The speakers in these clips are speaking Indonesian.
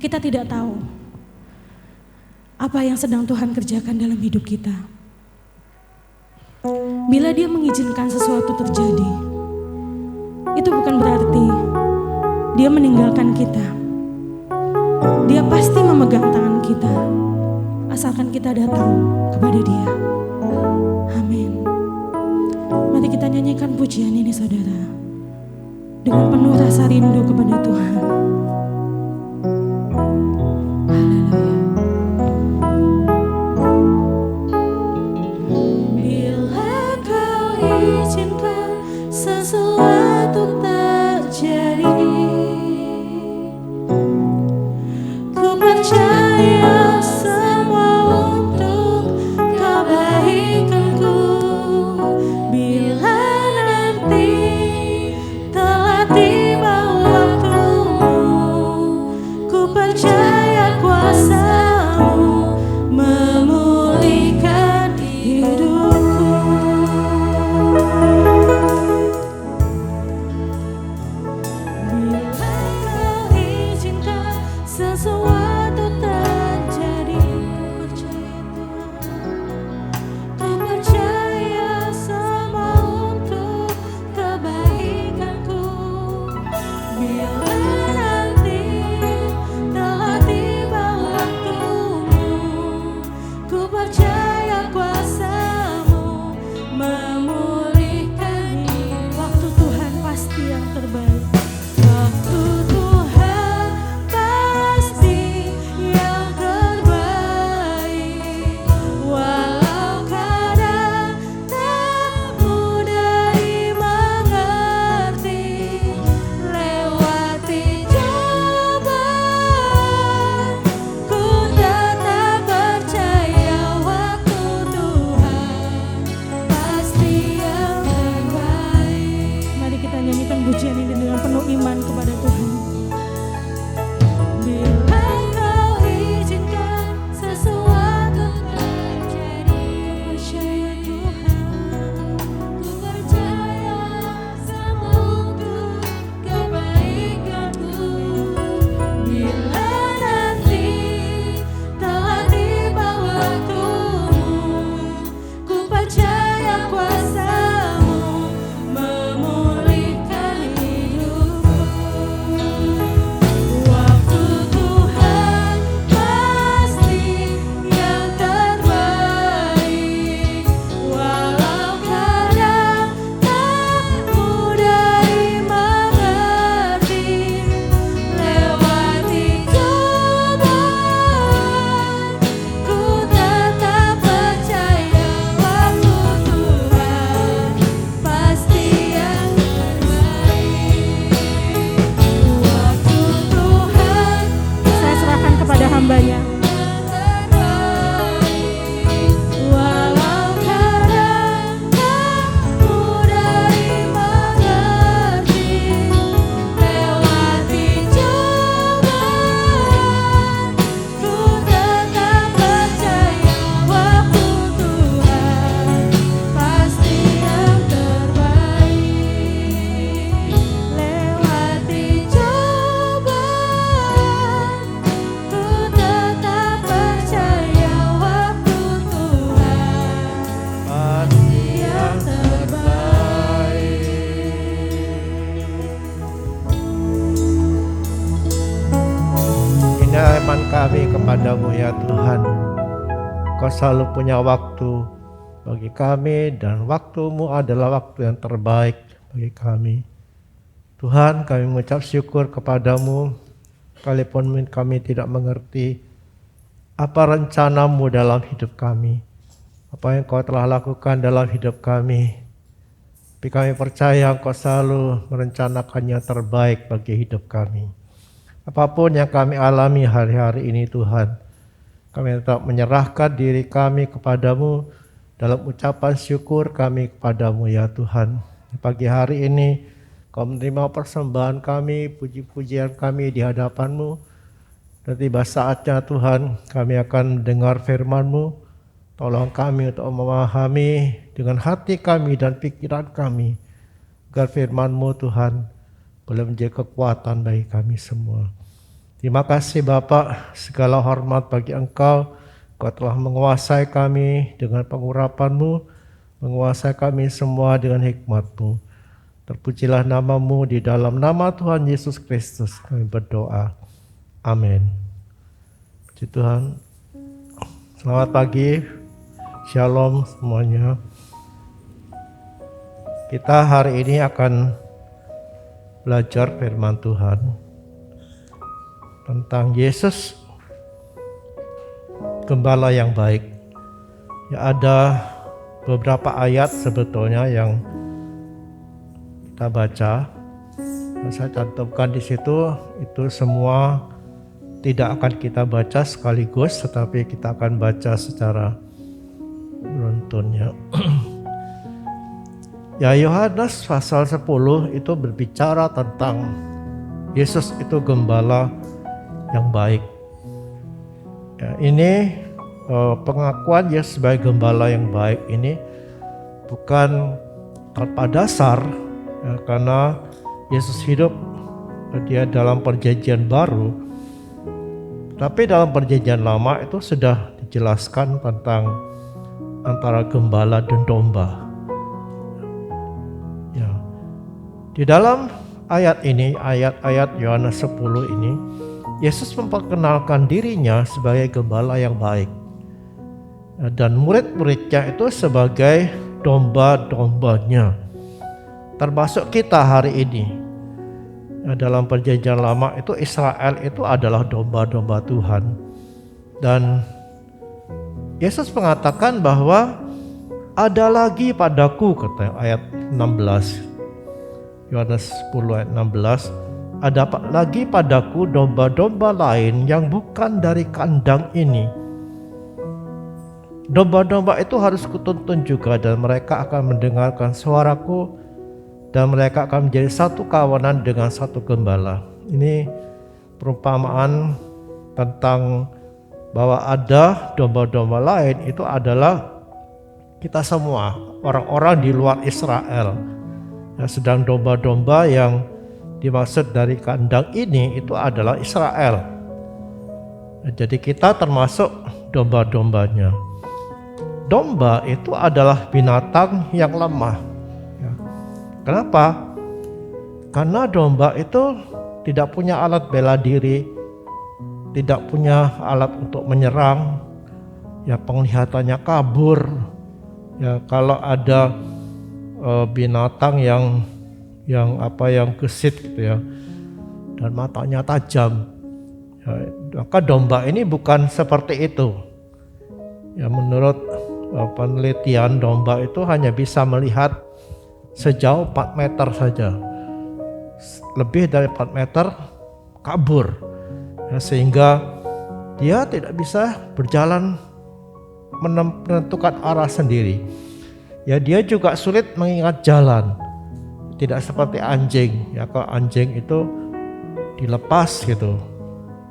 kita tidak tahu apa yang sedang Tuhan kerjakan dalam hidup kita. Bila Dia mengizinkan sesuatu terjadi, itu bukan berarti Dia meninggalkan kita. Dia pasti memegang tangan kita, asalkan kita datang kepada Dia. Amin. Mari kita nyanyikan pujian ini, saudara, dengan penuh rasa rindu kepada Tuhan. Haleluya. Bila Kau izinkan sesuatu terjadi, ku percaya semua untuk kebaikanku. Bila nanti telah tiba waktumu, ku percaya kuasa-Mu memulihkan hidupku. Bila Kau izinkan sesuatu terjadi, ku percaya semua untuk kebaikanku. Bila nanti telah tiba waktumu, ku percaya kuasa-Mu memulihkan hidup. Waktu Tuhan pasti yang terbaik. Waktu Tuhan pasti yang terbaik. Walau kadang tak mudah dimengerti, lewati cobaan, ku tetap percaya waktu Tuhan pasti yang terbaik. Mari kita nyanyikan pujian ini dengan penuh iman kepada Tuhan. Bila Kau izinkan sesuatu terjadi, percaya Tuhan, ku percaya semua untuk kebaikanku. Bila nanti telah tiba waktumu, ku percaya kuasa-Mu memulihkan hidupku. Waktu Tuhan pasti yang terbaik. Walau kadang tak mudah dimengerti, lewati cobaan, ku tetap percaya waktu Tuhan pasti yang terbaik. Waktu Tuhan saya serahkan kepada hamba-Nya. Walau kadang tak mudah dimengerti, lewati cobaan, ku tetap percaya waktu Tuhan pasti yang terbaik. Lewati cobaan, ku tetap percaya waktu Tuhan pasti yang terbaik. Ini iman kami kepadamu ya Tuhan. Kau selalu punya waktu bagi kami dan waktu-Mu adalah waktu yang terbaik bagi kami. Tuhan, kami mengucap syukur kepadamu sekalipun kami tidak mengerti apa rencana-Mu dalam hidup kami, apa yang Kau telah lakukan dalam hidup kami. Tapi kami percaya Engkau selalu merencanakan yang terbaik bagi hidup kami. Apapun yang kami alami hari-hari ini Tuhan, kami tetap menyerahkan diri kami kepadamu dalam ucapan syukur kami kepadamu ya Tuhan. Pagi hari ini Kau menerima persembahan kami, puji-pujian kami di hadapan-Mu. Dan tiba saatnya Tuhan kami akan mendengar firman-Mu. Tolong kami untuk memahami dengan hati kami dan pikiran kami, agar firman-Mu Tuhan boleh menjadi kekuatan bagi kami semua. Terima kasih Bapak, segala hormat bagi Engkau. Kau telah menguasai kami dengan pengurapan-Mu, menguasai kami semua dengan hikmat-Mu. Terpujilah nama-Mu, di dalam nama Tuhan Yesus Kristus kami berdoa. Amin. Puji Tuhan. Selamat pagi, Shalom semuanya. Kita hari ini akan belajar firman Tuhan tentang Yesus, Gembala yang baik. Ya, ada beberapa ayat sebetulnya yang kita baca. Saya cantumkan di situ, itu semua tidak akan kita baca sekaligus, tetapi kita akan baca secara beruntun ya. Ya, Yohanes pasal 10 itu berbicara tentang Yesus itu gembala yang baik. Ya, ini pengakuan Yesus sebagai gembala yang baik ini bukan tanpa dasar ya, karena Yesus hidup dia dalam perjanjian baru. Tapi dalam perjanjian lama itu sudah dijelaskan tentang antara gembala dan domba. Ya. Di dalam ayat ini, ayat-ayat Yohanes 10 ini, Yesus memperkenalkan dirinya sebagai gembala yang baik. Dan murid-muridnya itu sebagai domba-dombanya. Termasuk kita hari ini. Dalam perjanjian lama itu Israel itu adalah domba-domba Tuhan. Dan Yesus mengatakan bahwa ada lagi padaku, kata ayat 16. Yohanes 10 ayat 16. Ada lagi padaku domba-domba lain yang bukan dari kandang ini. Domba-domba itu harus kutuntun juga, dan mereka akan mendengarkan suaraku, dan mereka akan menjadi satu kawanan dengan satu gembala. Ini perumpamaan tentang bahwa ada domba-domba lain, itu adalah kita semua, orang-orang di luar Israel. Ya, sedang domba-domba yang dimaksud dari kandang ini itu adalah Israel. Ya, jadi kita termasuk domba-dombanya. Domba itu adalah binatang yang lemah. Kenapa? Karena domba itu tidak punya alat bela diri, tidak punya alat untuk menyerang, ya penglihatannya kabur. Ya kalau ada binatang yang gesit gitu ya, dan matanya tajam, ya, maka domba ini bukan seperti itu. Ya menurut penelitian, domba itu hanya bisa melihat sejauh 4 meter saja. Lebih dari 4 meter kabur ya, sehingga dia tidak bisa berjalan menentukan arah sendiri. Ya dia juga sulit mengingat jalan. Tidak seperti anjing. Ya kalau anjing itu dilepas gitu,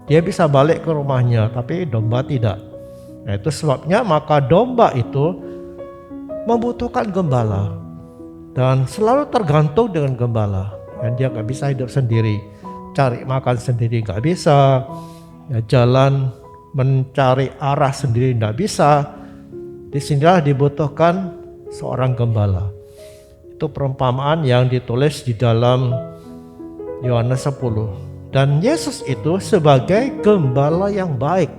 dia bisa balik ke rumahnya, tapi domba tidak. Nah, itu sebabnya maka domba itu membutuhkan gembala. Dan selalu tergantung dengan gembala. Dan dia gak bisa hidup sendiri, cari makan sendiri gak bisa, ya, jalan mencari arah sendiri gak bisa. Disinilah dibutuhkan seorang gembala. Itu perumpamaan yang ditulis di dalam Yohanes 10. Dan Yesus itu sebagai gembala yang baik,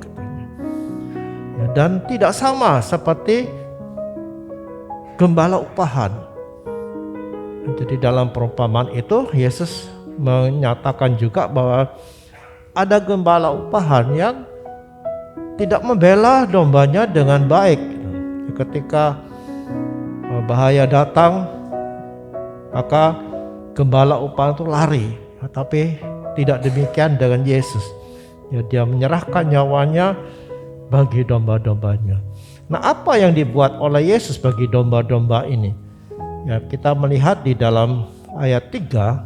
ya, dan tidak sama seperti gembala upahan. Jadi dalam perumpamaan itu Yesus menyatakan juga bahwa ada gembala upahan yang tidak membela dombanya dengan baik. Ketika bahaya datang, maka gembala upahan itu lari. Tapi tidak demikian dengan Yesus. Ya, dia menyerahkan nyawanya bagi domba-dombanya. Nah, apa yang dibuat oleh Yesus bagi domba-domba ini? Ya, kita melihat di dalam ayat 3,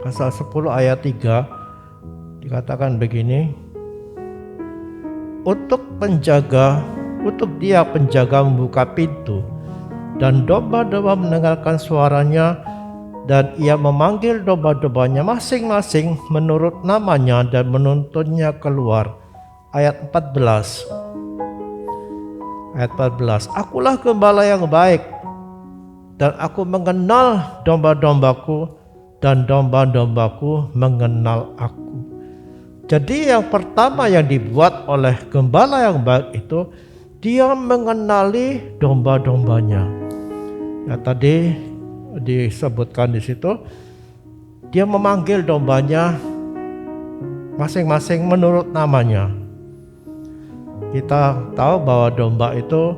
pasal 10 ayat 3 dikatakan begini, untuk dia penjaga membuka pintu, dan domba-domba mendengarkan suaranya, Dan ia memanggil domba-dombanya masing-masing menurut namanya dan menuntunnya keluar. Ayat 14. Ayat 14. Akulah gembala yang baik, dan aku mengenal domba-dombaku, dan domba-dombaku mengenal aku. Jadi yang pertama yang dibuat oleh gembala yang baik itu, dia mengenali domba-dombanya. Ya, tadi disebutkan di situ, dia memanggil dombanya masing-masing menurut namanya. Kita tahu bahwa domba itu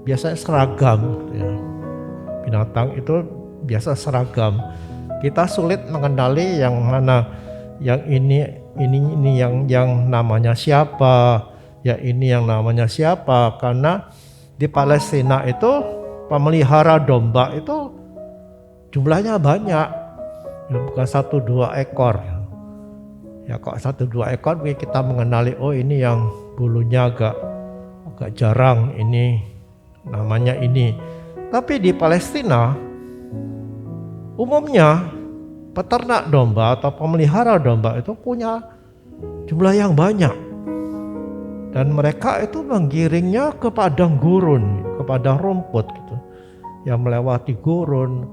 biasanya seragam, ya. Binatang itu biasa seragam. Kita sulit mengenali yang mana yang ini yang namanya siapa, ya ini yang namanya siapa, karena di Palestina itu pemelihara domba itu jumlahnya banyak, ya, bukan 1-2 ekor. Ya kok 1-2 ekor kita mengenali, oh ini yang bulunya agak jarang, ini namanya ini. Tapi di Palestina umumnya peternak domba atau pemelihara domba itu punya jumlah yang banyak, dan mereka itu menggiringnya ke padang gurun, ke padang rumput gitu, yang melewati gurun,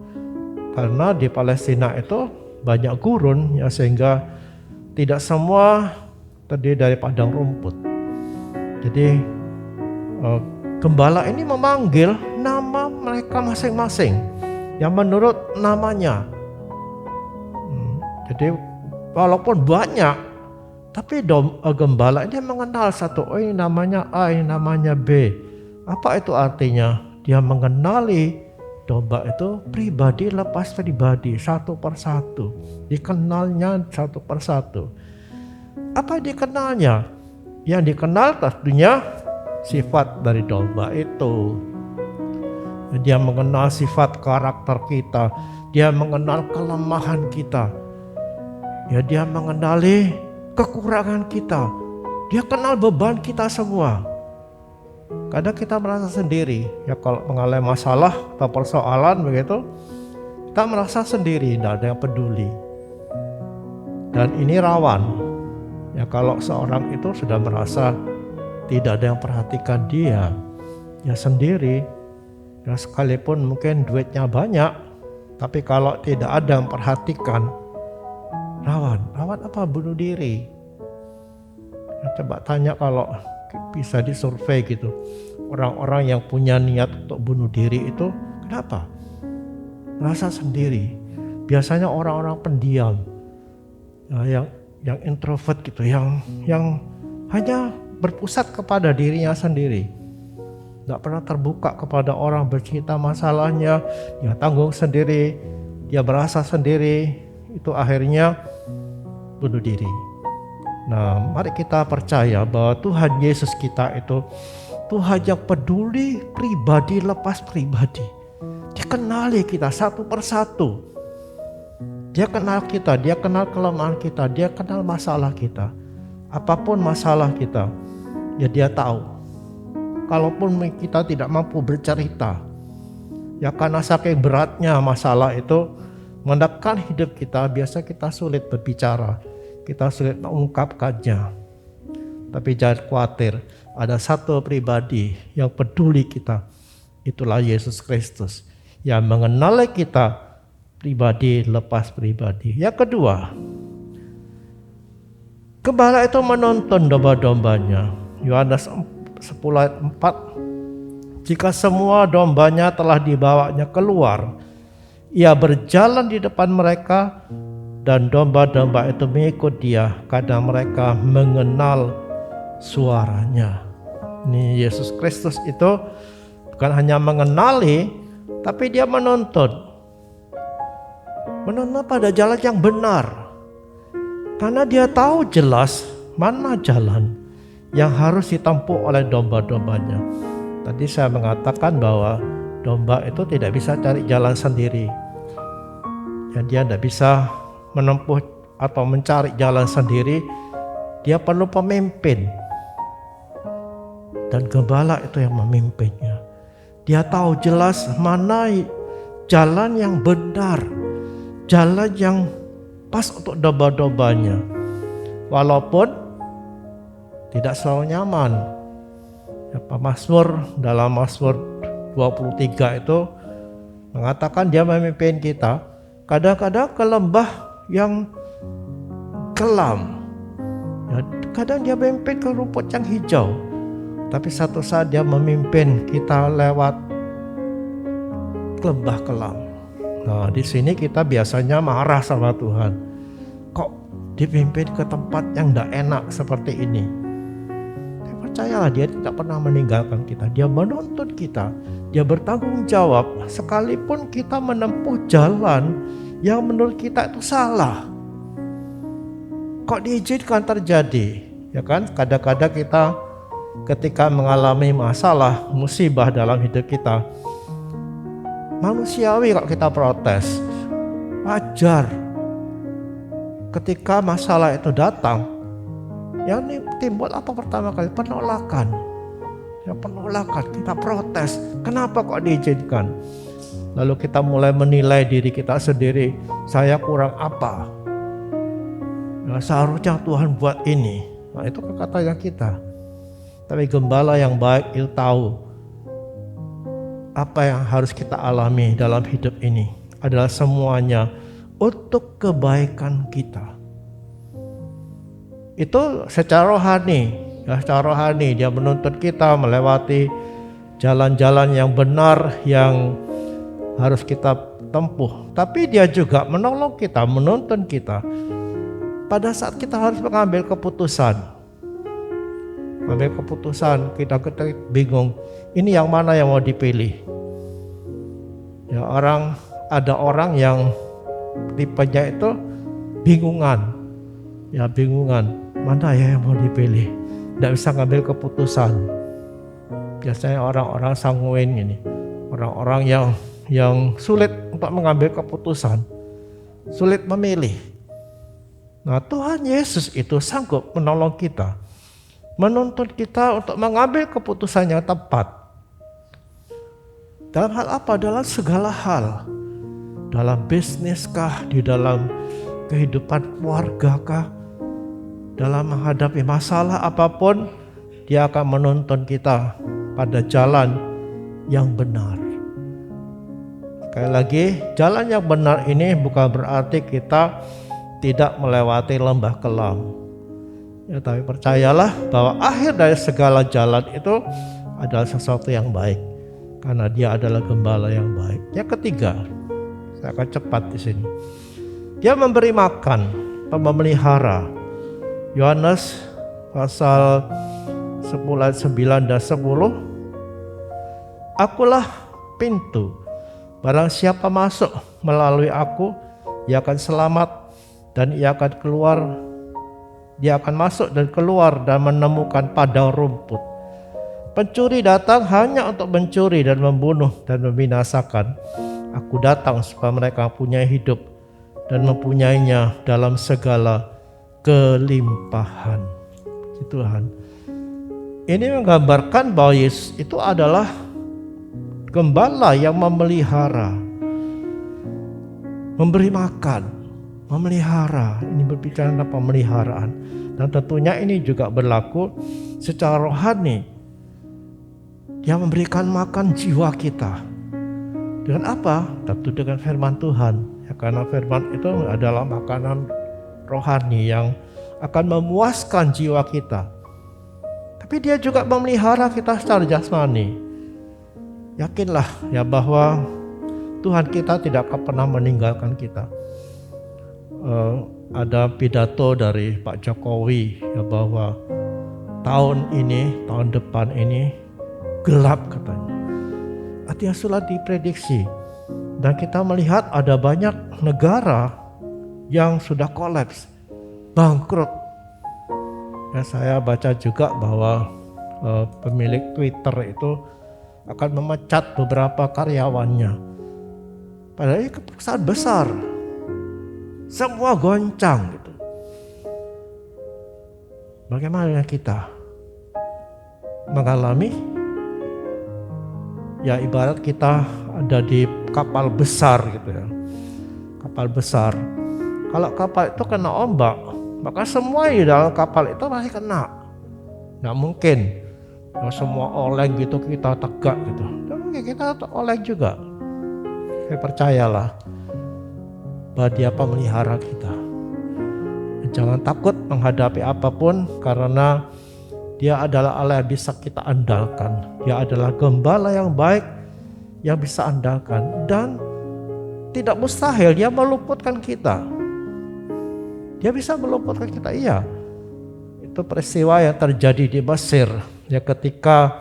karena di Palestina itu banyak gurun, ya, sehingga tidak semua terdiri dari padang rumput. Jadi gembala ini memanggil nama mereka masing-masing yang menurut namanya. Jadi walaupun banyak, tapi gembala ini mengenal satu, oh ini namanya A, ini namanya B. Apa itu artinya? Dia mengenali domba itu pribadi lepas pribadi, satu persatu. Dikenalnya satu persatu. Apa dikenalnya? Yang dikenal tentunya sifat dari domba itu. Dia mengenal sifat karakter kita, dia mengenal kelemahan kita. Ya, dia mengenali kekurangan kita. Dia kenal beban kita semua. Kadang kita merasa sendiri. Ya, kalau mengalami masalah atau persoalan begitu, kita merasa sendiri, tidak ada yang peduli. Dan ini rawan. Ya, kalau seorang itu sudah merasa tidak ada yang perhatikan dia, ya sendiri. Ya, sekalipun mungkin duitnya banyak, tapi kalau tidak ada yang perhatikan, rawan apa? Bunuh diri. Nah, coba tanya kalau bisa disurvei gitu, orang-orang yang punya niat untuk bunuh diri itu kenapa? Merasa sendiri. Biasanya orang-orang pendiam, ya, yang introvert gitu, yang hanya berpusat kepada dirinya sendiri, nggak pernah terbuka kepada orang, bercerita masalahnya, dia tanggung sendiri, dia merasa sendiri. Itu akhirnya bunuh diri. Nah, mari kita percaya bahwa Tuhan Yesus kita itu Tuhan yang peduli pribadi lepas pribadi. Dia kenali kita satu persatu. Dia kenal kita, dia kenal kelemahan kita, dia kenal masalah kita. Apapun masalah kita, ya dia tahu. Kalaupun kita tidak mampu bercerita, ya karena saking beratnya masalah itu menekan hidup kita, biasa kita sulit berbicara, kita sulit mengungkapkannya. Tapi jangan khawatir, ada satu pribadi yang peduli kita, itulah Yesus Kristus, yang mengenali kita pribadi lepas pribadi. Yang kedua, gembala itu menuntun domba-dombanya. Yohanes 10 ayat 4, jika semua dombanya telah dibawanya keluar, ia berjalan di depan mereka, dan domba-domba itu mengikut dia karena mereka mengenal suaranya. Ini Yesus Kristus itu bukan hanya mengenali, tapi dia menuntun pada jalan yang benar. Karena dia tahu jelas mana jalan yang harus ditempuh oleh domba-dombanya. Tadi saya mengatakan bahwa domba itu tidak bisa cari jalan sendiri. Dan dia tidak bisa menempuh atau mencari jalan sendiri. Dia perlu pemimpin. Dan gembala itu yang memimpinnya. Dia tahu jelas mana jalan yang benar, jalan yang pas untuk domba-dombanya. Walaupun tidak selalu nyaman. Ya, Mazmur dalam Mazmur 23 itu mengatakan dia memimpin kita kadang-kadang ke lembah yang kelam. Ya, kadang dia memimpin ke rumput yang hijau. Tapi satu saat dia memimpin kita lewat lembah kelam. Nah, di sini kita biasanya marah sama Tuhan. Kok dipimpin ke tempat yang tidak enak seperti ini? Tapi percayalah, dia tidak pernah meninggalkan kita. Dia menuntut kita. Dia bertanggung jawab sekalipun kita menempuh jalan yang menurut kita itu salah. Kok diizinkan terjadi? Ya kan? Kadang-kadang kita ketika mengalami masalah, musibah dalam hidup kita, manusiawi kalau kita protes. Wajar. Ketika masalah itu datang, yang timbul apa pertama kali? Penolakan. Ya, penolakan, kita protes. Kenapa kok diizinkan? Lalu kita mulai menilai diri kita sendiri. Saya kurang apa? Ya, seharusnya Tuhan buat ini. Nah, itu perkataan kita. Tapi gembala yang baik itu tahu apa yang harus kita alami dalam hidup ini adalah semuanya untuk kebaikan kita. Itu secara rohani, ya, secara rohani dia menuntut kita melewati jalan-jalan yang benar yang harus kita tempuh. Tapi dia juga menolong kita, menuntun kita pada saat kita harus mengambil keputusan. Ambil keputusan, kita bingung, ini yang mana yang mau dipilih. Ya, ada orang yang tipenya itu bingungan. Ya, bingungan, mana ya yang mau dipilih. Tidak bisa ngambil keputusan. Biasanya orang-orang sanguin ini, orang-orang yang sulit untuk mengambil keputusan, sulit memilih. Nah, Tuhan Yesus itu sanggup menolong kita, menuntut kita untuk mengambil keputusan yang tepat. Dalam hal apa? Dalam segala hal. Dalam bisnis kah? Di dalam kehidupan keluarga kah? Dalam menghadapi masalah apapun, dia akan menuntun kita pada jalan yang benar. Sekali lagi, jalan yang benar ini bukan berarti kita tidak melewati lembah kelam. Ya, tapi percayalah bahwa akhir dari segala jalan itu adalah sesuatu yang baik, karena dia adalah gembala yang baik. Yang ketiga, saya akan cepat di sini. Dia memberi makan, memelihara. Yohanes pasal 10 ayat 9 dan 10. Akulah pintu. Barang siapa masuk melalui aku, ia akan selamat dan ia akan keluar. Dia akan masuk dan keluar dan menemukan padang rumput. Pencuri datang hanya untuk mencuri dan membunuh dan membinasakan. Aku datang supaya mereka punya hidup dan mempunyainya dalam segala kelimpahan. Tuhan. Ini menggambarkan bahwa Yesus itu adalah gembala yang memelihara, memberi makan, memelihara. Ini berbicara tentang pemeliharaan. Dan tentunya ini juga berlaku secara rohani. Dia memberikan makan jiwa kita. Dengan apa? Tentu dengan firman Tuhan. Ya, karena firman itu adalah makanan rohani yang akan memuaskan jiwa kita. Tapi dia juga memelihara kita secara jasmani. Yakinlah ya bahwa Tuhan kita tidak akan pernah meninggalkan kita. Ada pidato dari Pak Jokowi ya bahwa tahun depan ini gelap katanya. Artinya sudah diprediksi. Dan kita melihat ada banyak negara yang sudah kolaps, bangkrut. Ya, saya baca juga bahwa pemilik Twitter itu akan memecat beberapa karyawannya. Padahal ini perusahaan besar, semua goncang gitu. Bagaimana kita mengalami? Ya ibarat kita ada di kapal besar gitu ya. kapal besar. Kalau kapal itu kena ombak, maka semua di dalam kapal itu pasti kena. Nggak mungkin semua oleng gitu kita tegak gitu. Dan mungkin kita oleng juga. Saya percayalah bahwa Dia pemelihara kita. Jangan takut menghadapi apapun, karena Dia adalah Allah yang bisa kita andalkan. Dia adalah gembala yang baik yang bisa andalkan, dan tidak mustahil Dia meluputkan kita. Dia bisa meluputkan kita, iya. Itu peristiwa yang terjadi di Mesir, ya, ketika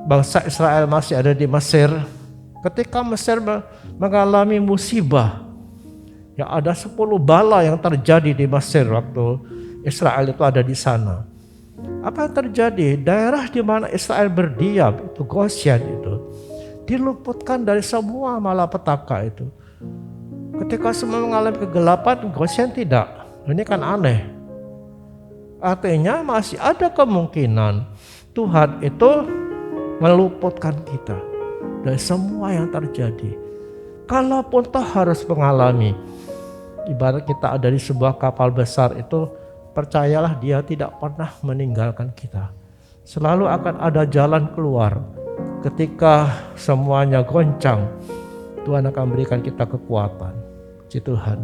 bangsa Israel masih ada di Mesir. Ketika Mesir mengalami musibah, ya, ada 10 bala yang terjadi di Mesir waktu Israel itu ada di sana. Apa yang terjadi? Daerah di mana Israel berdiam, itu Goshen itu, diluputkan dari semua malapetaka itu. Ketika semua mengalami kegelapan, Goshen tidak. Ini kan aneh. Artinya masih ada kemungkinan Tuhan itu meluputkan kita dari semua yang terjadi. Kalaupun toh harus mengalami, ibarat kita ada di sebuah kapal besar itu, percayalah Dia tidak pernah meninggalkan kita. Selalu akan ada jalan keluar. Ketika semuanya goncang, Tuhan akan berikan kita kekuatan. Puji Tuhan.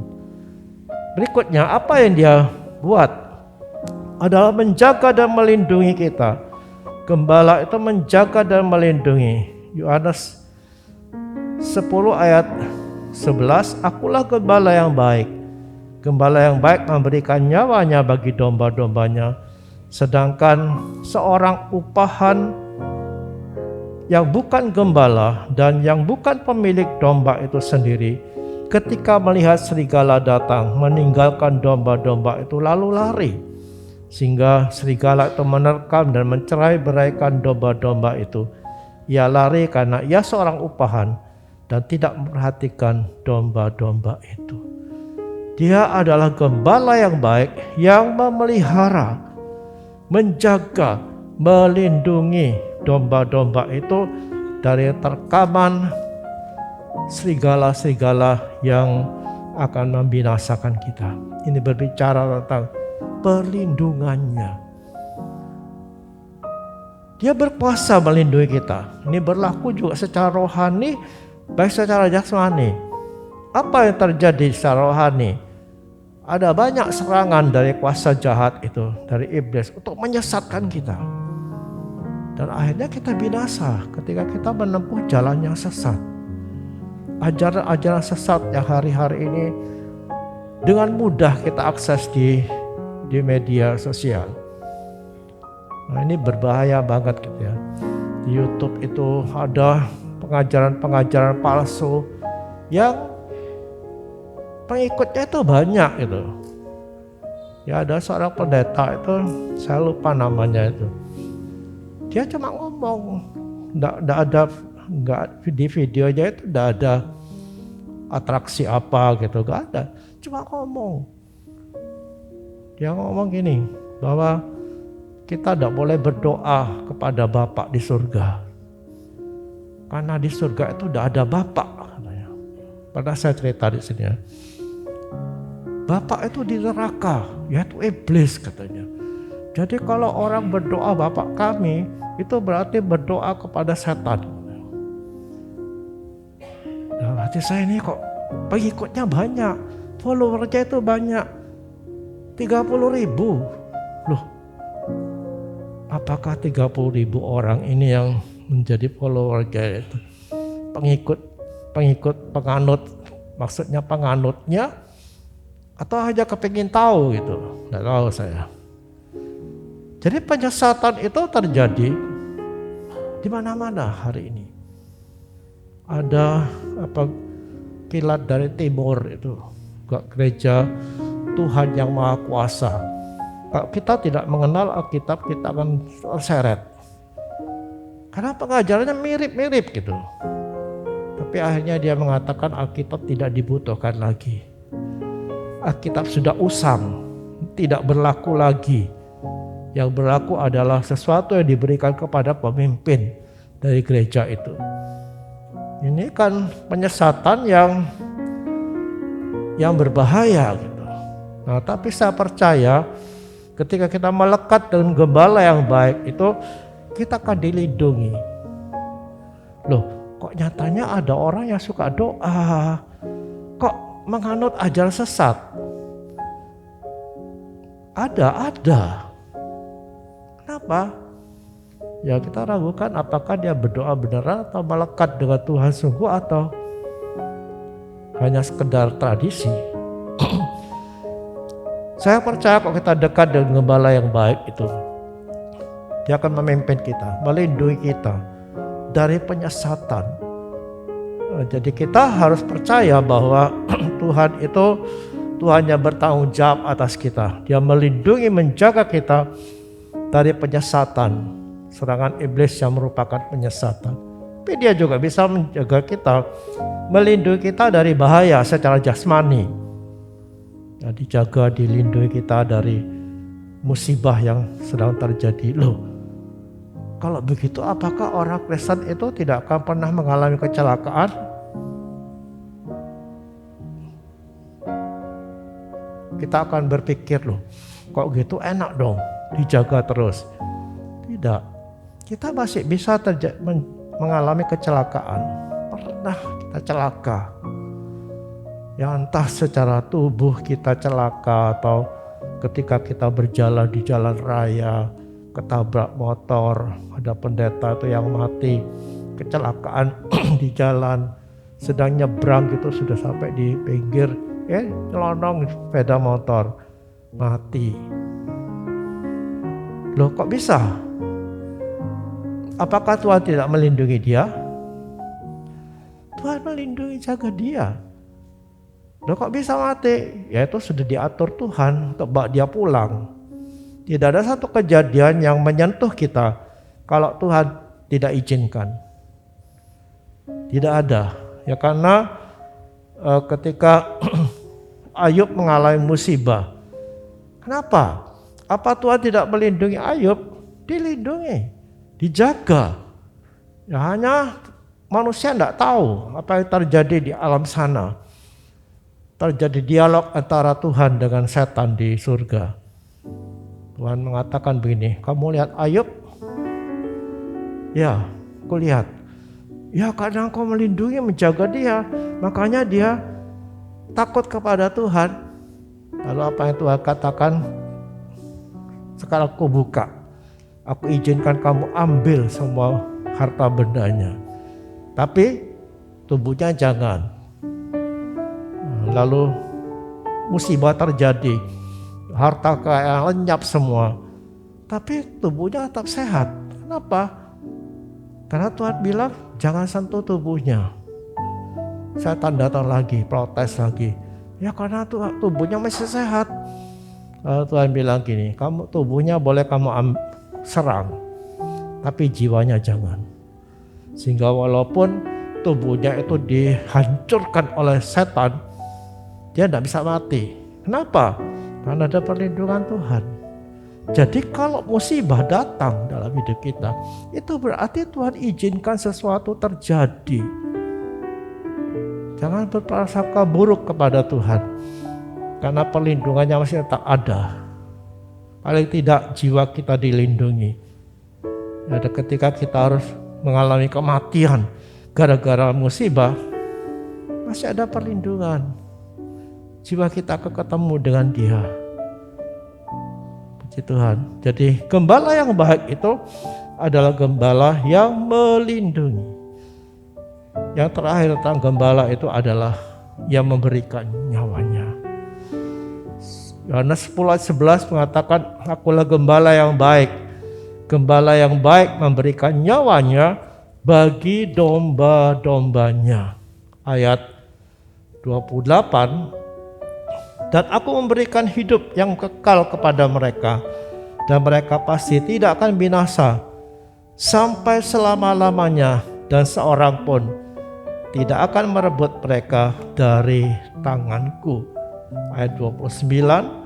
Berikutnya, apa yang Dia buat adalah menjaga dan melindungi kita. Gembala itu menjaga dan melindungi. Yohanes 10 ayat 11, akulah gembala yang baik. Gembala yang baik memberikan nyawanya bagi domba-dombanya. Sedangkan seorang upahan yang bukan gembala dan yang bukan pemilik domba itu sendiri, ketika melihat serigala datang, meninggalkan domba-domba itu lalu lari. Sehingga serigala itu menerkam dan mencerai-beraikan domba-domba itu. Ia lari karena ia seorang upahan dan tidak memperhatikan domba-domba itu. Dia adalah gembala yang baik yang memelihara, menjaga, melindungi domba-domba itu dari terkaman serigala-serigala yang akan membinasakan kita. Ini berbicara tentang perlindungannya. Dia berkuasa melindungi kita. Ini berlaku juga secara rohani, baik secara jasmani. Apa yang terjadi secara rohani? Ada banyak serangan dari kuasa jahat itu, dari iblis, untuk menyesatkan kita. Dan akhirnya kita binasa ketika kita menempuh jalan yang sesat. Ajaran-ajaran sesat yang hari-hari ini dengan mudah kita akses di media sosial. Nah, ini berbahaya banget gitu ya. Di YouTube itu ada pengajaran-pengajaran palsu yang pengikutnya itu banyak gitu. Ya, ada seorang pendeta itu, saya lupa namanya itu. Dia cuma ngomong, enggak di videonya itu enggak ada atraksi apa gitu, enggak ada. Cuma ngomong. Dia ngomong gini, bahwa kita tidak boleh berdoa kepada Bapa di surga. Karena di surga itu tidak ada Bapa, katanya. Pernah saya cerita di sini ya. Bapa itu di neraka, yaitu iblis katanya. Jadi kalau orang berdoa Bapa kami, itu berarti berdoa kepada setan. Nah, hati saya ini kok pengikutnya banyak, followernya itu banyak, 30.000. Loh, apakah 30.000 orang ini yang menjadi followernya itu? Pengikut, penganut, maksudnya penganutnya, atau hanya kepingin tahu gitu? Nggak tahu saya. Jadi penyesatan itu terjadi di mana-mana hari ini. Ada kilat dari timur itu, gereja Tuhan yang Maha Kuasa. Kalau kita tidak mengenal Alkitab, kita akan terseret. Karena pengajarannya mirip-mirip gitu. Tapi akhirnya dia mengatakan Alkitab tidak dibutuhkan lagi. Alkitab sudah usang, tidak berlaku lagi. Yang berlaku adalah sesuatu yang diberikan kepada pemimpin dari gereja itu. Ini kan penyesatan yang yang berbahaya gitu. Nah, tapi saya percaya ketika kita melekat dengan gembala yang baik itu kita akan dilindungi. Loh, kok nyatanya ada orang yang suka doa, kok menganut ajaran sesat? Ada. Kenapa? Ya kita ragukan apakah dia berdoa beneran atau melekat dengan Tuhan sungguh atau hanya sekedar tradisi. Saya percaya kalau kita dekat dengan gembala yang baik itu, dia akan memimpin kita, melindungi kita dari penyesatan. Jadi kita harus percaya bahwa Tuhan itu Tuhan yang bertanggung jawab atas kita. Dia melindungi, menjaga kita dari penyesatan, serangan iblis yang merupakan penyesatan. Tapi dia juga bisa menjaga kita, melindungi kita dari bahaya secara jasmani. Ya, dijaga, dilindungi kita dari musibah yang sedang terjadi. Loh, kalau begitu apakah orang Kristen itu tidak akan pernah mengalami kecelakaan? Kita akan berpikir, loh, kok gitu enak dong, dijaga terus. Tidak, kita masih bisa mengalami kecelakaan. Pernah kita celaka. Ya entah secara tubuh kita celaka atau ketika kita berjalan di jalan raya, ketabrak motor, ada pendeta itu yang mati, kecelakaan di jalan, sedang nyebrang gitu sudah sampai di pinggir, nyelonong sepeda motor, mati. Loh kok bisa? Apakah Tuhan tidak melindungi dia? Tuhan melindungi, jaga dia. Loh kok bisa mati? Ya itu sudah diatur Tuhan untuk bawa dia pulang. Tidak ada satu kejadian yang menyentuh kita kalau Tuhan tidak izinkan. Tidak ada. Ya karena ketika Ayub mengalami musibah. Kenapa? Apa Tuhan tidak melindungi Ayub? Dilindungi, dijaga. Ya hanya manusia tidak tahu apa yang terjadi di alam sana. Terjadi dialog antara Tuhan dengan setan di surga. Tuhan mengatakan begini, kamu lihat Ayub? Ya, aku lihat. Ya karena engkau melindungi, menjaga dia, makanya dia takut kepada Tuhan. Lalu apa yang Tuhan katakan? Sekarang aku buka. Aku izinkan kamu ambil semua harta bendanya. Tapi tubuhnya jangan. Lalu musibah terjadi. Harta kekayaan lenyap semua. Tapi tubuhnya tetap sehat. Kenapa? Karena Tuhan bilang jangan sentuh tubuhnya. Setan datang lagi, protes lagi. Ya karena tubuhnya masih sehat. Lalu Tuhan bilang gini, kamu tubuhnya boleh kamu serang, tapi jiwanya jangan. Sehingga walaupun tubuhnya itu dihancurkan oleh setan, dia tidak bisa mati. Kenapa? Karena ada perlindungan Tuhan. Jadi kalau musibah datang dalam hidup kita, itu berarti Tuhan izinkan sesuatu terjadi. Jangan berprasangka buruk kepada Tuhan, karena perlindungannya masih tetap ada. Paling tidak jiwa kita dilindungi. Ada ketika kita harus mengalami kematian gara-gara musibah, masih ada perlindungan. Jiwa kita akan ketemu dengan Dia. Puji Tuhan. Jadi gembala yang baik itu adalah gembala yang melindungi. Yang terakhir tentang gembala itu adalah yang memberikan nyawanya. Yohanes 10:11 mengatakan, akulah gembala yang baik. Gembala yang baik memberikan nyawanya bagi domba-dombanya. Ayat 28, dan aku memberikan hidup yang kekal kepada mereka, dan mereka pasti tidak akan binasa sampai selama-lamanya, dan seorang pun tidak akan merebut mereka dari tanganku. Ayat 29,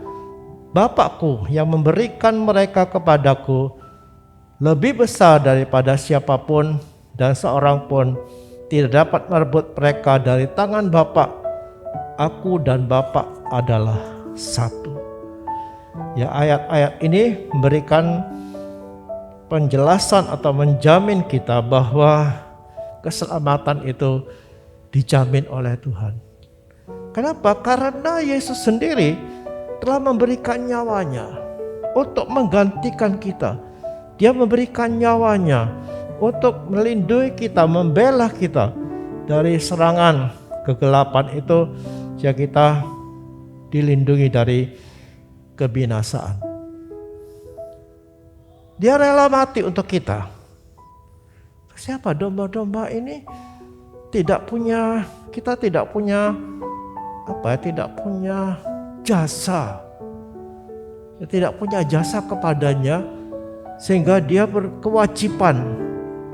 Bapakku yang memberikan mereka kepadaku lebih besar daripada siapapun, dan seorang pun tidak dapat merebut mereka dari tangan Bapa. Aku dan Bapa adalah satu. Ya, ayat-ayat ini memberikan penjelasan atau menjamin kita bahwa keselamatan itu dijamin oleh Tuhan. Kenapa? Karena Yesus sendiri telah memberikan nyawanya untuk menggantikan kita. Dia memberikan nyawanya untuk melindungi kita, membela kita dari serangan kegelapan itu, sehingga kita dilindungi dari kebinasaan. Dia rela mati untuk kita. Siapa? Domba-domba ini kita tidak punya jasa. Tidak punya jasa kepadanya sehingga dia berkewajiban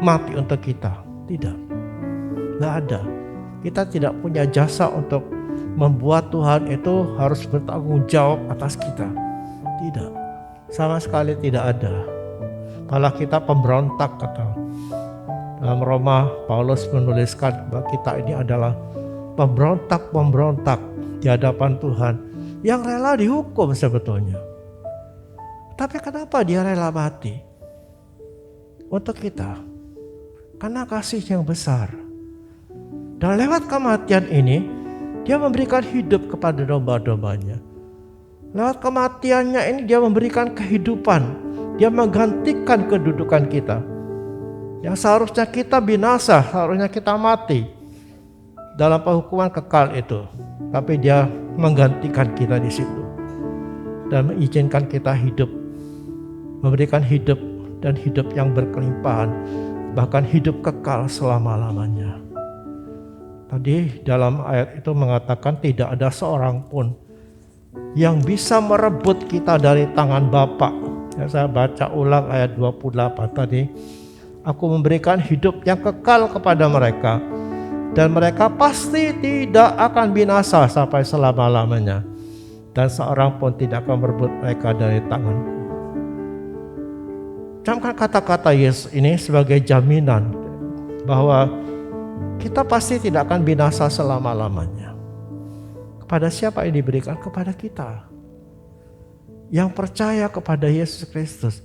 mati untuk kita. Tidak ada. Kita tidak punya jasa untuk membuat Tuhan itu harus bertanggung jawab atas kita. Tidak, sama sekali tidak ada. Malah kita pemberontak, kata dalam Roma Paulus menuliskan bahwa kita ini adalah pemberontak di hadapan Tuhan yang rela dihukum sebetulnya. Tapi kenapa dia rela mati untuk kita? Karena kasih yang besar. Dan lewat kematian ini dia memberikan hidup kepada domba-dombanya. Lewat kematiannya ini dia memberikan kehidupan. Dia menggantikan kedudukan kita. Yang seharusnya kita binasa, seharusnya kita mati dalam penghukuman kekal itu. Tapi dia menggantikan kita di situ. Dan mengizinkan kita hidup. Memberikan hidup dan hidup yang berkelimpahan. Bahkan hidup kekal selama-lamanya. Tadi dalam ayat itu mengatakan tidak ada seorang pun yang bisa merebut kita dari tangan Bapa. Ya, saya baca ulang ayat 28 tadi. Aku memberikan hidup yang kekal kepada mereka. Dan mereka pasti tidak akan binasa sampai selama-lamanya. Dan seorang pun tidak akan merebut mereka dari tanganku. Camkan kata-kata Yesus ini sebagai jaminan bahwa kita pasti tidak akan binasa selama-lamanya. Kepada siapa ini diberikan? Kepada kita yang percaya kepada Yesus Kristus.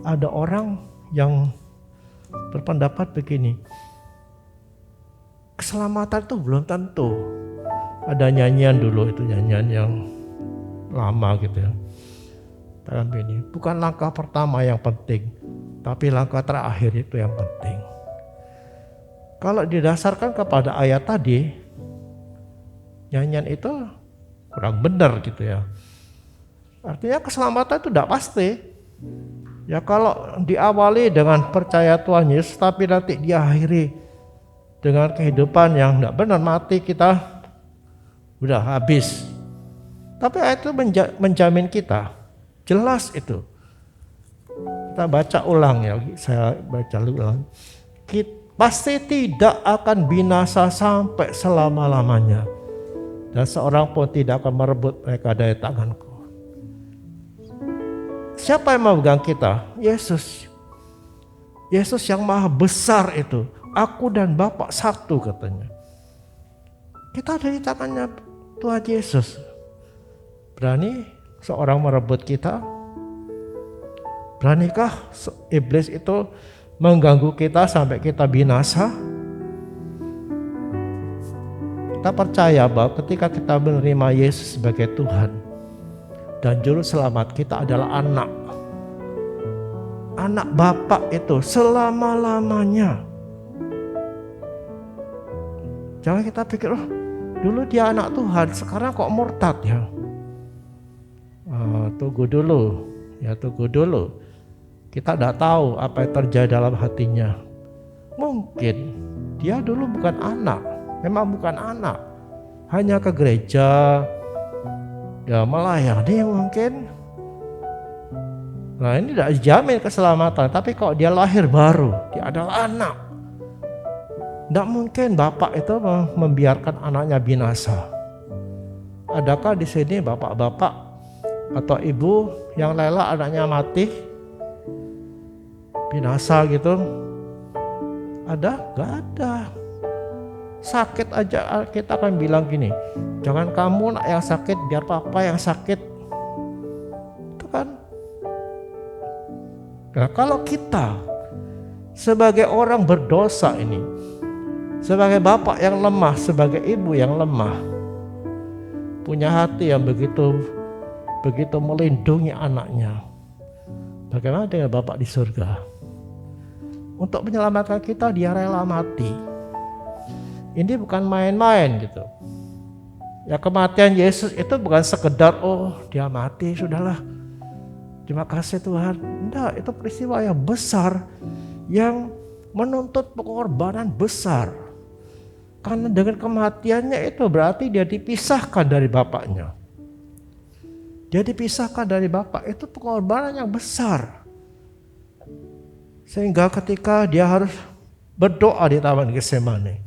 Ada orang yang berpendapat begini, keselamatan itu belum tentu. Ada nyanyian dulu, itu nyanyian yang lama gitu ya. Dalam ini bukan langkah pertama yang penting, tapi langkah terakhir itu yang penting. Kalau didasarkan kepada ayat tadi, nyanyian itu kurang benar gitu ya. Artinya keselamatan itu tidak pasti. Ya kalau diawali dengan percaya Tuhan Yesus, tapi nanti diakhiri dengan kehidupan yang tidak benar, mati kita udah habis. Tapi ayat itu menjamin kita, jelas itu. Kita baca ulang ya, saya baca ulang. Kita pasti tidak akan binasa sampai selama-lamanya. Dan seorang pun tidak akan merebut mereka dari tanganku. Siapa yang memegang kita? Yesus. Yesus yang maha besar itu. Aku dan Bapa satu katanya. Kita ada di tangannya Tuhan Yesus. Berani seorang merebut kita? Beranikah iblis itu mengganggu kita sampai kita binasa? Kita percaya bahwa ketika kita menerima Yesus sebagai Tuhan dan Juru Selamat, kita adalah anak Bapa itu selama-lamanya. Jangan kita pikir, dulu dia anak Tuhan, sekarang kok murtad ya. Tunggu dulu. Kita tidak tahu apa yang terjadi dalam hatinya. Mungkin dia dulu bukan anak, memang bukan anak, hanya ke gereja, ya melayani mungkin. Nah ini tidak dijamin keselamatan, tapi kalau dia lahir baru, dia adalah anak. Tidak mungkin bapak itu membiarkan anaknya binasa. Adakah di sini bapak-bapak atau ibu yang rela anaknya mati, binasa gitu? Ada? Gak ada. Sakit aja kita akan bilang gini, jangan kamu nak yang sakit, biar papa yang sakit. Itu kan. Nah, kalau kita sebagai orang berdosa ini, sebagai bapak yang lemah, sebagai ibu yang lemah, punya hati yang begitu melindungi anaknya, bagaimana dengan Bapak di surga? Untuk menyelamatkan kita, dia rela mati. Ini bukan main-main gitu. Ya, kematian Yesus itu bukan sekedar dia mati, sudahlah, terima kasih Tuhan. Enggak, itu peristiwa yang besar yang menuntut pengorbanan besar. Karena dengan kematiannya itu berarti dia dipisahkan dari Bapaknya. Dia dipisahkan dari Bapak, itu pengorbanan yang besar. Sehingga ketika dia harus berdoa di Taman Getsemani,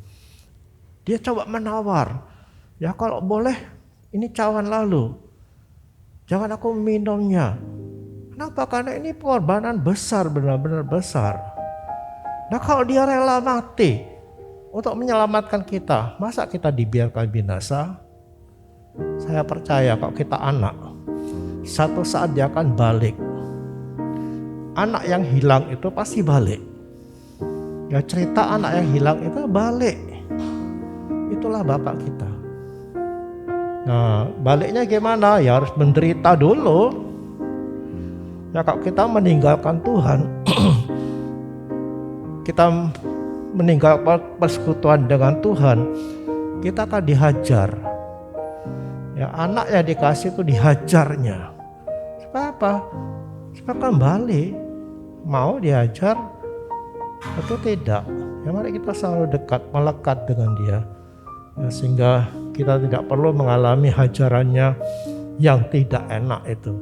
dia coba menawar, ya kalau boleh ini cawan lalu, jangan aku minumnya. Kenapa? Karena ini pengorbanan besar, benar-benar besar. Nah, kalau dia rela mati untuk menyelamatkan kita, masa kita dibiarkan binasa? Saya percaya kalau kita anak, satu saat dia akan balik. Anak yang hilang itu pasti balik. Ya, cerita anak yang hilang itu balik. Itulah Bapak kita. Nah, baliknya gimana? Ya harus menderita dulu. Ya, kalau kita meninggalkan Tuhan, kita meninggalkan persekutuan dengan Tuhan, kita akan dihajar. Ya, anak yang dikasih itu dihajarnya. Supaya apa? Supaya kembali. Mau dihajar atau tidak? Ya, mari kita selalu dekat, melekat dengan dia. Ya, sehingga kita tidak perlu mengalami hajarannya yang tidak enak itu.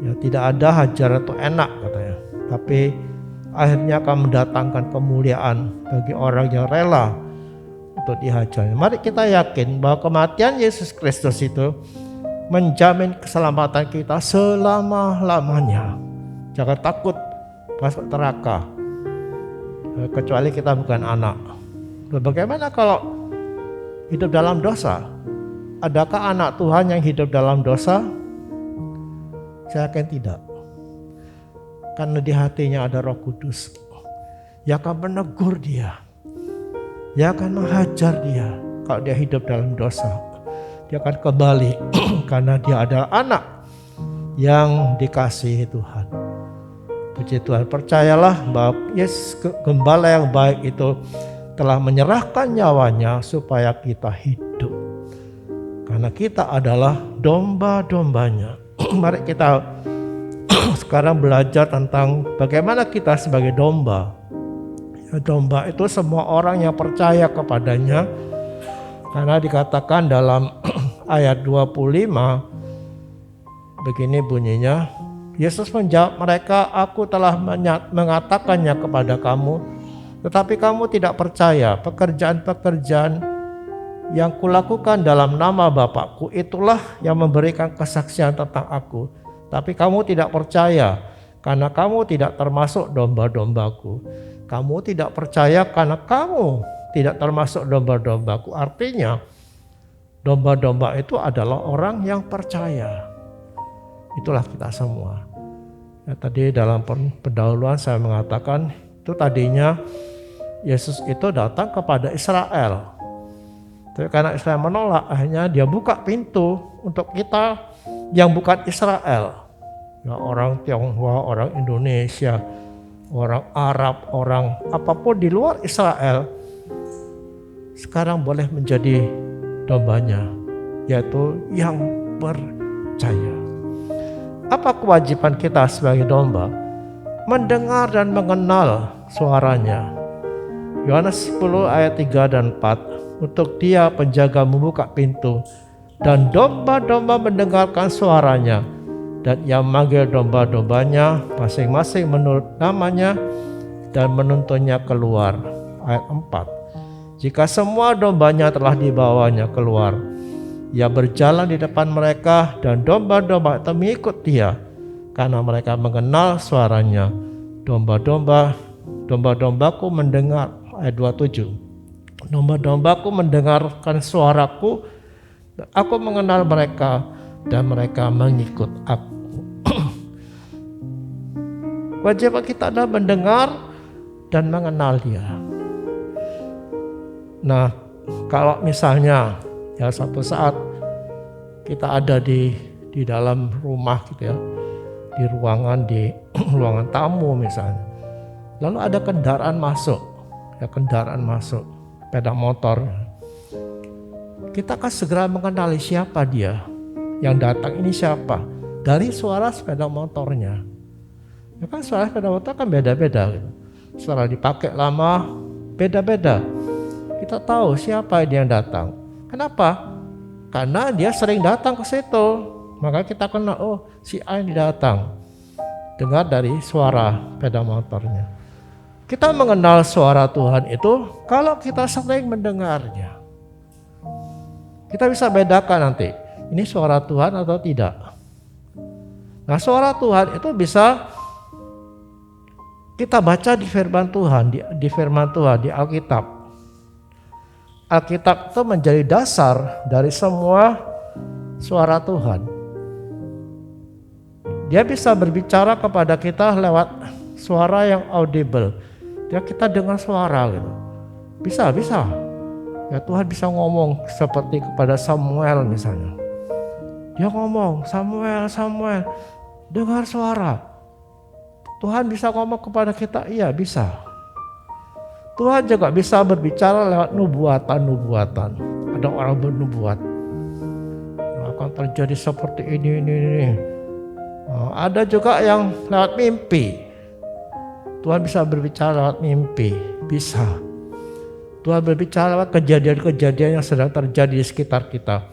Ya, tidak ada hajaran itu enak katanya. Tapi akhirnya akan mendatangkan kemuliaan bagi orang yang rela untuk dihajar. Mari kita yakin bahwa kematian Yesus Kristus itu menjamin keselamatan kita selama-lamanya. Jangan takut masuk neraka, kecuali kita bukan anak. Bagaimana kalau hidup dalam dosa? Adakah anak Tuhan yang hidup dalam dosa? Saya yakin tidak. Karena di hatinya ada Roh Kudus yang akan menegur dia, yang akan menghajar dia. Kalau dia hidup dalam dosa, dia akan kembali karena dia adalah anak yang dikasihi Tuhan. Puji Tuhan, percayalah bahwa Yesus Gembala yang baik itu telah menyerahkan nyawanya supaya kita hidup. Karena kita adalah domba-dombanya. Mari kita sekarang belajar tentang bagaimana kita sebagai domba. Ya, domba itu semua orang yang percaya kepadanya. Karena dikatakan dalam ayat 25 begini bunyinya, Yesus menjawab mereka, aku telah mengatakannya kepada kamu, tetapi kamu tidak percaya. Pekerjaan-pekerjaan yang kulakukan dalam nama Bapakku itulah yang memberikan kesaksian tentang aku. Tapi kamu tidak percaya karena kamu tidak termasuk domba-dombaku. Kamu tidak percaya karena kamu tidak termasuk domba-dombaku. Artinya domba-domba itu adalah orang yang percaya. Itulah kita semua. Ya, tadi dalam pendahuluan saya mengatakan itu tadinya Yesus itu datang kepada Israel. Tapi karena Israel menolak, akhirnya dia buka pintu untuk kita yang bukan Israel. Ya, orang Tionghoa, orang Indonesia, orang Arab, orang apapun di luar Israel sekarang boleh menjadi dombanya, yaitu yang percaya. Apa kewajiban kita sebagai domba? Mendengar dan mengenal suaranya. Yohanes 10 ayat 3 dan 4. Untuk dia penjaga membuka pintu, dan domba-domba mendengarkan suaranya, dan ia memanggil domba-dombanya masing-masing menurut namanya dan menuntunnya keluar. Ayat 4. Jika semua dombanya telah dibawanya keluar, ia berjalan di depan mereka dan domba-domba itu mengikut dia karena mereka mengenal suaranya. Domba-dombaku mendengar. Ayat 27. Domba-dombaku mendengarkan suaraku, aku mengenal mereka dan mereka mengikut aku. Kewajiban kita adalah mendengar dan mengenal dia. Nah, kalau misalnya ya suatu saat kita ada di dalam rumah gitu ya, di ruangan tamu misalnya, lalu ada kendaraan masuk, sepeda motor. Kita akan segera mengenali siapa dia, yang datang ini siapa, dari suara sepeda motornya. Ya kan suara sepeda motor kan beda-beda, suara dipakai lama beda-beda. Kita tahu siapa dia yang datang. Kenapa? Karena dia sering datang ke situ, maka kita kenal, oh si A ini datang. Dengar dari suara sepeda motornya. Kita mengenal suara Tuhan itu kalau kita sering mendengarnya. Kita bisa bedakan nanti, ini suara Tuhan atau tidak. Nah, suara Tuhan itu bisa kita baca di firman Tuhan, di firman Tuhan, di Alkitab. Alkitab itu menjadi dasar dari semua suara Tuhan. Dia bisa berbicara kepada kita lewat suara yang audible. Ya, kita dengar suara gitu. Bisa. Ya, Tuhan bisa ngomong seperti kepada Samuel misalnya. Dia ngomong, Samuel, dengar suara. Tuhan bisa ngomong kepada kita, iya bisa. Tuhan juga bisa berbicara lewat nubuatan. Ada orang bernubuat, akan terjadi seperti ini. Ada juga yang lewat mimpi. Tuhan bisa berbicara lewat mimpi, bisa. Tuhan berbicara lewat kejadian-kejadian yang sedang terjadi di sekitar kita.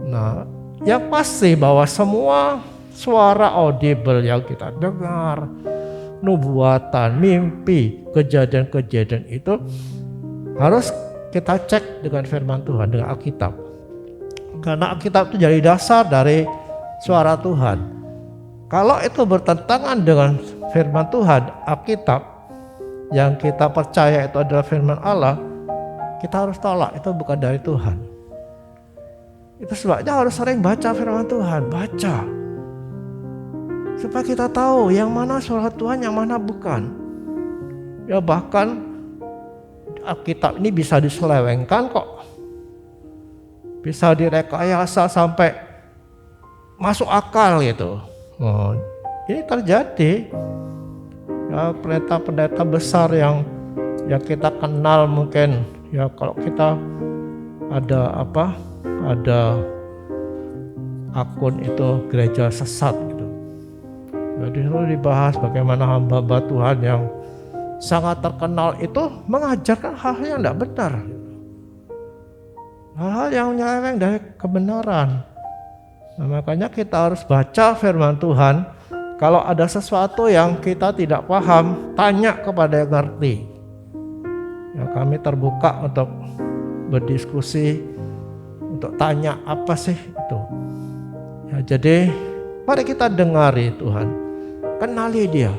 Nah, yang pasti bahwa semua suara audible yang kita dengar, nubuatan, mimpi, kejadian-kejadian itu harus kita cek dengan firman Tuhan, dengan Alkitab. Karena Alkitab itu jadi dasar dari suara Tuhan. Kalau itu bertentangan dengan firman Tuhan, Alkitab, yang kita percaya itu adalah firman Allah, kita harus tolak, itu bukan dari Tuhan. Itu sebabnya harus sering baca firman Tuhan, baca. Supaya kita tahu yang mana suara Tuhan, yang mana bukan. Ya bahkan Alkitab ini bisa diselewengkan kok. Bisa direkayasa sampai masuk akal gitu. Ini terjadi. Ya, pendeta-pendeta besar yang kita kenal mungkin, ya kalau kita ada akun itu gereja sesat gitu. Jadi lalu dibahas bagaimana hamba-hamba Tuhan yang sangat terkenal itu mengajarkan hal-hal yang tidak benar. Hal-hal yang menyeleweng dari kebenaran. Nah, makanya kita harus baca firman Tuhan. Kalau ada sesuatu yang kita tidak paham, tanya kepada yang ngerti. Ya, kami terbuka untuk berdiskusi, untuk tanya apa sih itu. Ya, jadi mari kita dengari Tuhan, kenali Dia.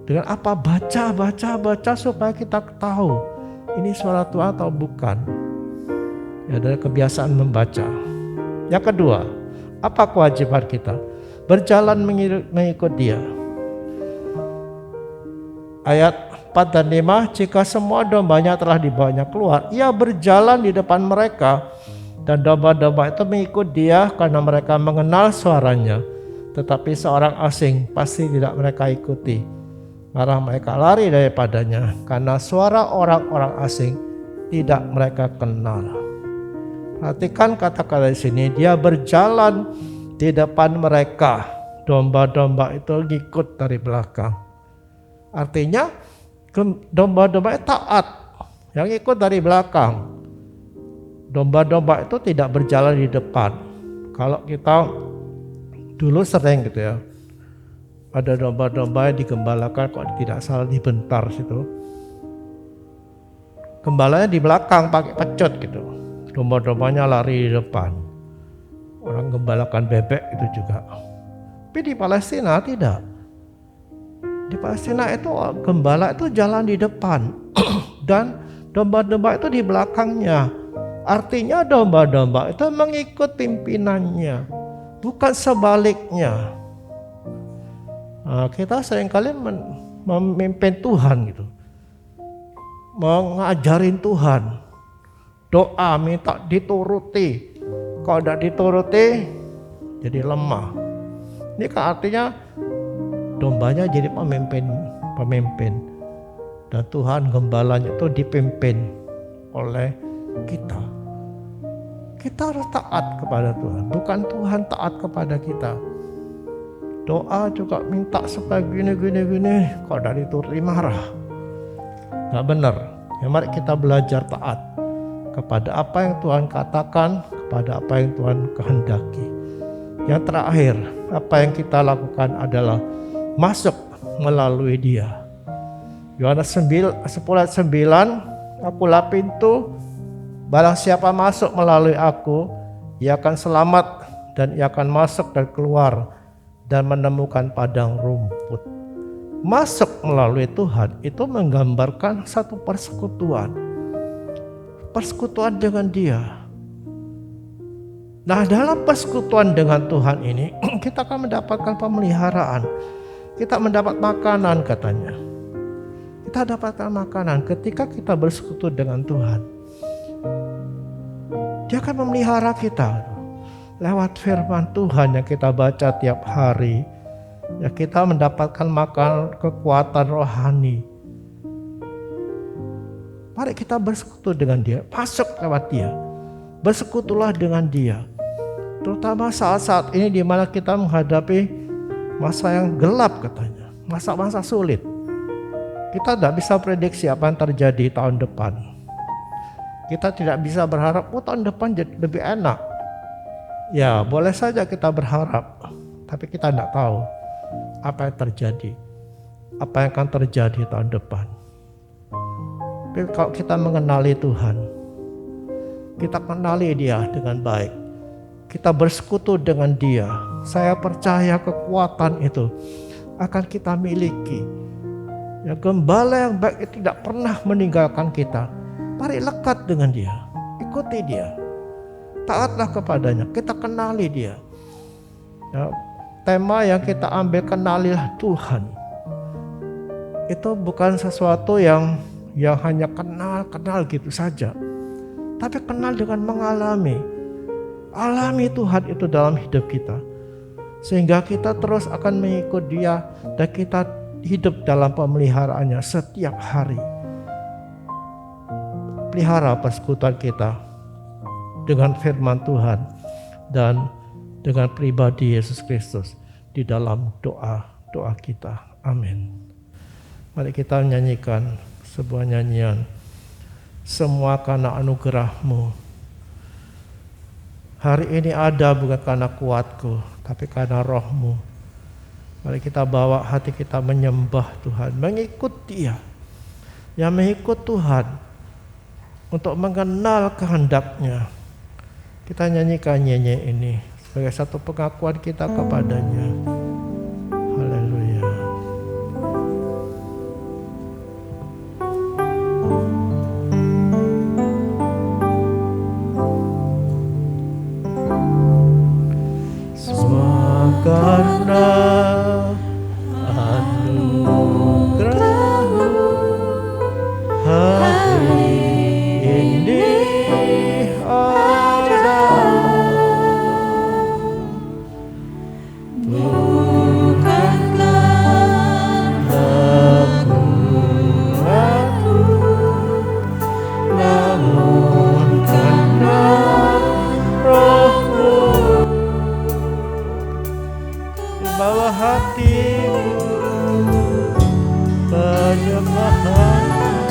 Dengan apa? Baca supaya kita tahu ini suara Tuhan atau bukan. Ya, dari kebiasaan membaca. Yang kedua, apa kewajiban kita? Berjalan mengikut Dia. Ayat 4 dan 5, jika semua dombanya telah dibawanya keluar, Ia berjalan di depan mereka, dan domba-domba itu mengikut Dia karena mereka mengenal suaranya. Tetapi seorang asing pasti tidak mereka ikuti, malah mereka lari daripadanya, karena suara orang-orang asing tidak mereka kenal. Perhatikan kata-kata di sini, Dia berjalan di depan mereka, domba-domba itu ngikut dari belakang. Artinya domba-domba itu taat, yang ikut dari belakang. Domba-domba itu tidak berjalan di depan. Kalau kita dulu sering gitu ya, ada domba-domba yang digembalakan, kok tidak salah dibentar situ. Gembalanya di belakang pakai pecut gitu. Domba-dombanya lari di depan. Orang gembalakan bebek itu juga. Tapi di Palestina tidak. Di Palestina itu gembala itu jalan di depan. dan domba-domba itu di belakangnya. Artinya domba-domba itu mengikut pimpinannya, bukan sebaliknya. Nah, kita seringkali memimpin Tuhan gitu, mengajarin Tuhan, doa minta dituruti. Kalau tidak dituruti, jadi lemah. Ini kan artinya dombanya jadi pemimpin, dan Tuhan gembalanya itu dipimpin oleh kita. Kita harus taat kepada Tuhan, bukan Tuhan taat kepada kita. Doa juga minta supaya gini. Kalau tidak dituruti marah. Gak benar. Ya, mari kita belajar taat kepada apa yang Tuhan katakan, kepada apa yang Tuhan kehendaki. Yang terakhir, apa yang kita lakukan adalah masuk melalui Dia. Yohanes 10:9, akulah pintu, barang siapa masuk melalui aku, ia akan selamat dan ia akan masuk dan keluar dan menemukan padang rumput. Masuk melalui Tuhan itu menggambarkan satu persekutuan dengan Dia. Nah, dalam persekutuan dengan Tuhan ini kita akan mendapatkan pemeliharaan. Kita mendapat makanan katanya. Kita dapatkan makanan ketika kita bersekutu dengan Tuhan. Dia akan memelihara kita lewat firman Tuhan yang kita baca tiap hari. Ya, kita mendapatkan makan kekuatan rohani. Mari kita bersekutu dengan Dia, masuk lewat Dia. Bersekutulah dengan Dia. Terutama saat-saat ini di mana kita menghadapi masa yang gelap katanya, masa-masa sulit. Kita tidak bisa prediksi apa yang terjadi tahun depan. Kita tidak bisa berharap tahun depan jadi lebih enak. Ya, boleh saja kita berharap, tapi kita tidak tahu apa yang terjadi, apa yang akan terjadi tahun depan. Tapi kalau kita mengenali Tuhan, kita kenali Dia dengan baik, kita bersekutu dengan Dia, saya percaya kekuatan itu akan kita miliki. Ya, gembala yang baik itu tidak pernah meninggalkan kita. Mari lekat dengan Dia, ikuti Dia, taatlah kepadanya, kita kenali Dia. Ya, tema yang kita ambil, kenalilah Tuhan. Itu bukan sesuatu yang hanya kenal gitu saja, tapi kenal dengan alami Tuhan itu dalam hidup kita, sehingga kita terus akan mengikut Dia dan kita hidup dalam pemeliharaannya setiap hari. Pelihara persekutuan kita dengan firman Tuhan dan dengan pribadi Yesus Kristus di dalam doa kita. Amin. Mari kita nyanyikan sebuah nyanyian, semua karena anugerah-Mu. Hari ini ada bukan karena kuatku, tapi karena Roh-Mu. Mari kita bawa hati kita menyembah Tuhan, mengikut Dia. Yang mengikut Tuhan untuk mengenal kehendak-Nya. Kita nyanyikan nyanyi ini sebagai satu pengakuan kita kepadanya. Haleluya. Semua karena anugerah-Mu, hari ini ada. Bukanlah aku, namun karena Roh-Mu. Bawa hatimu penyembahan